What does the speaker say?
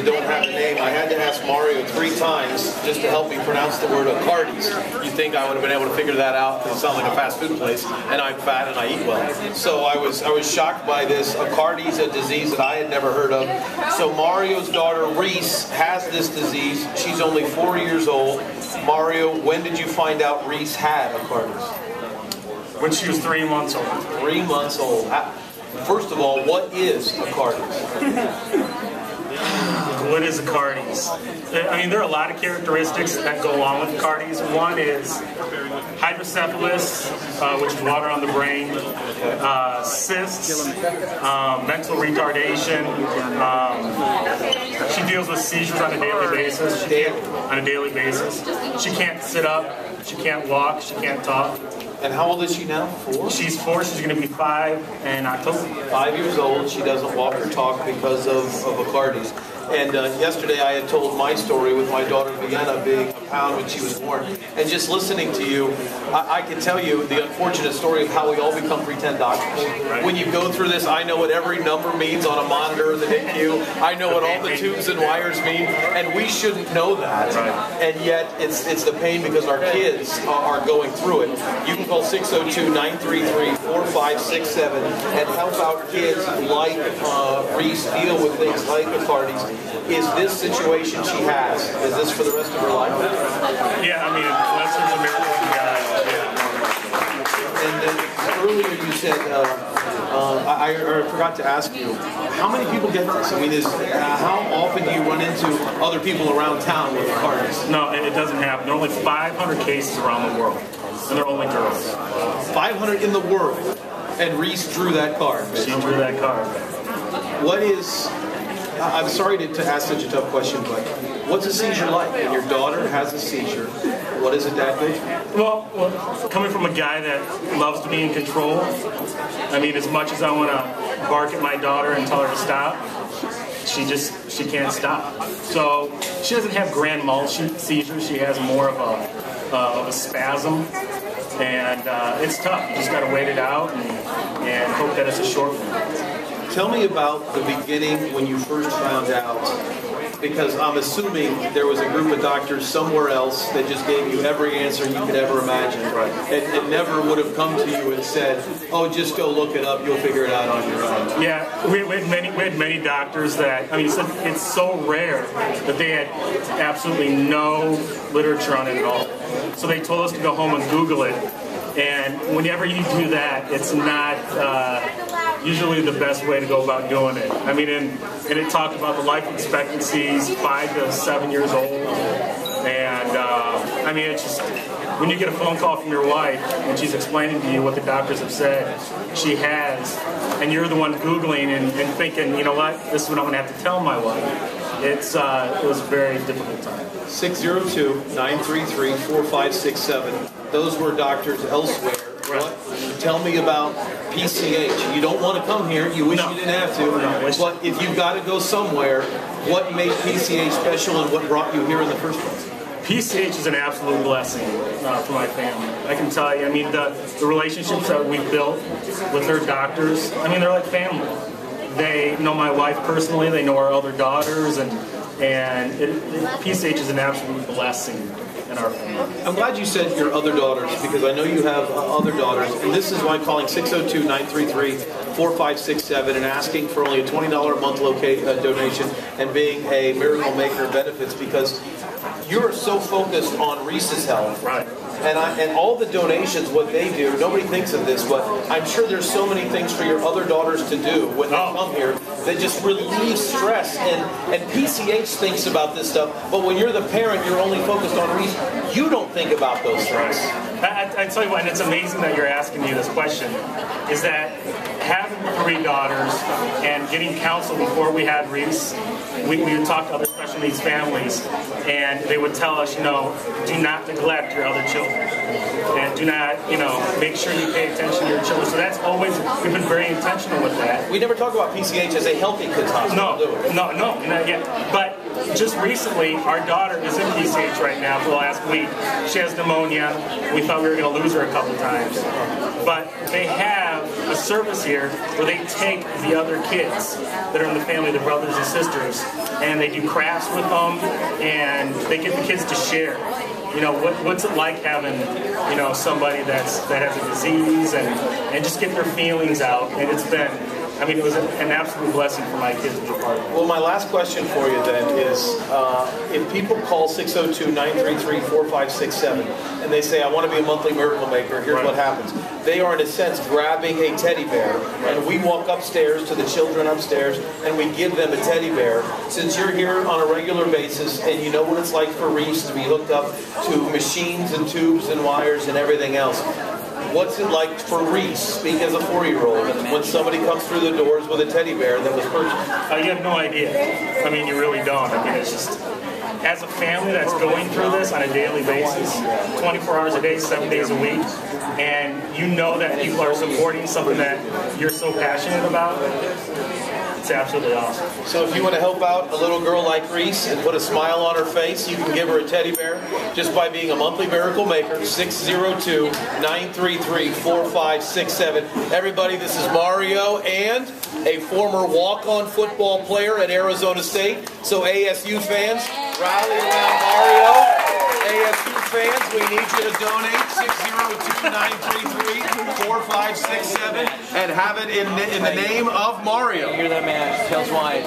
that don't have a name, I had to ask Mario 3 times just to help me pronounce the word aicardi's. You'd think I would have been able to figure that out because it sounds like a fast food place, and I'm fat and I eat well. So I was shocked by this. Aicardi's a disease that I had never heard of. So Mario's daughter Reese has this disease. She's only 4 years old. Mario, when did you find out Reese had aicardi's? When she was 3 months old. 3 months old. First of all, what is aicardi's? What is aicardi's? I mean, there are a lot of characteristics that go along with aicardi's. One is hydrocephalus, which is water on the brain, cysts, mental retardation. She deals with seizures on a daily basis. She can't sit up, she can't walk, she can't talk. And how old is she now? 4? She's 4. She's going to be 5 in October. 5 years old. She doesn't walk or talk because of aicardi's. And yesterday I had told my story with my daughter Vienna being a pound when she was born. And just listening to you, I can tell you the unfortunate story of how we all become pretend doctors. Right. When you go through this, I know what every number means on a monitor in the NICU. I know what all the tubes and wires mean. And we shouldn't know that. Right. And yet it's the pain because our kids are going through it. You can call 602-933-4567 and help out kids like Reese deal with things like aicardi's. Is this situation she has, is this for the rest of her life? Yeah, I mean, unless there's a miracle, yeah. And then earlier you said, I forgot to ask you, how many people get this? I mean, how often do you run into other people around town with aicardi's? No, it doesn't happen. There are only 500 cases around the world, and they're only girls. 500 in the world, and Reese drew that card. She drew that card. What is... I'm sorry to ask such a tough question, but what's a seizure like? When your daughter has a seizure, what is it that go through? Well, coming from a guy that loves to be in control, I mean, as much as I want to bark at my daughter and tell her to stop, she can't stop. So she doesn't have grand mal seizures. She has more of a spasm, and it's tough. You just got to wait it out and hope that it's a short one. Tell me about the beginning when you first found out, because I'm assuming there was a group of doctors somewhere else that just gave you every answer you could ever imagine. Right. And never would have come to you and said, oh, just go look it up, you'll figure it out on your own. Yeah, we had many doctors that, I mean, it's so rare that they had absolutely no literature on it at all. So they told us to go home and Google it. And whenever you do that, it's not usually the best way to go about doing it. I mean, and it talked about the life expectancies, 5 to 7 years old. And I mean, it's just, when you get a phone call from your wife and she's explaining to you what the doctors have said she has, and you're the one Googling and thinking, you know what, this is what I'm going to have to tell my wife. It was a very difficult time. 602-933-4567. Those were doctors elsewhere. Right. Tell me about PCH. You don't want to come here. You wish you didn't have to. But if you've got to go somewhere, what made PCH special and what brought you here in the first place? PCH is an absolute blessing for my family. I can tell you, I mean, the relationships that we've built with their doctors, I mean, they're like family. They know my wife personally, they know our other daughters, and PCH is an absolute blessing in our family. I'm glad you said your other daughters, because I know you have other daughters, and this is why calling 602-933-4567 and asking for only a $20 a month donation and being a Miracle Maker benefits, because you're so focused on Reese's health. Right. And all the donations, what they do, nobody thinks of this, but I'm sure there's so many things for your other daughters to do when they come here that just relieve stress. And PCH thinks about this stuff, but when you're the parent, you're only focused on Reese. You don't think about those things. I tell you what, and it's amazing that you're asking me this question, is that having 3 daughters and getting counsel before we had Reese, we would talk to other special needs families, and they would tell us, you know, do not neglect your other children. And do not, you know, make sure you pay attention to your children. So that's always, we've been very intentional with that. We never talk about PCH as a healthy kids hospital, do we? No, not yet. But just recently, our daughter is in PCH right now for the last week. She has pneumonia. We thought we were going to lose her a couple times. But they have a service here where they take the other kids that are in the family, the brothers and sisters, and they do crafts with them, and they get the kids to share. You know, what's it like having, you know, somebody that has a disease and just get their feelings out. And it's been, I mean, it was an absolute blessing for my kids to be part of it. Well, my last question for you then is, if people call 602-933-4567 and they say, I want to be a monthly miracle maker, here's what happens. They are, in a sense, grabbing a teddy bear, and we walk upstairs to the children upstairs, and we give them a teddy bear. Since you're here on a regular basis, and you know what it's like for Reese to be hooked up to machines and tubes and wires and everything else, what's it like for Reese, speak as a 4-year-old, when somebody comes through the doors with a teddy bear that was purchased? You have no idea. I mean, you really don't. I mean, it's just, as a family that's going through this on a daily basis, 24 hours a day, 7 days a week, and you know that people are supporting something that you're so passionate about, it's absolutely awesome. So if you want to help out a little girl like Reese and put a smile on her face, you can give her a teddy bear just by being a monthly miracle maker. 602-933-4567. Everybody, this is Mario and a former walk-on football player at Arizona State. So ASU fans, rally around Mario. ASU fans, we need you to donate 602-933-4567 and have it in the name of Mario. Hear that man, tails wide.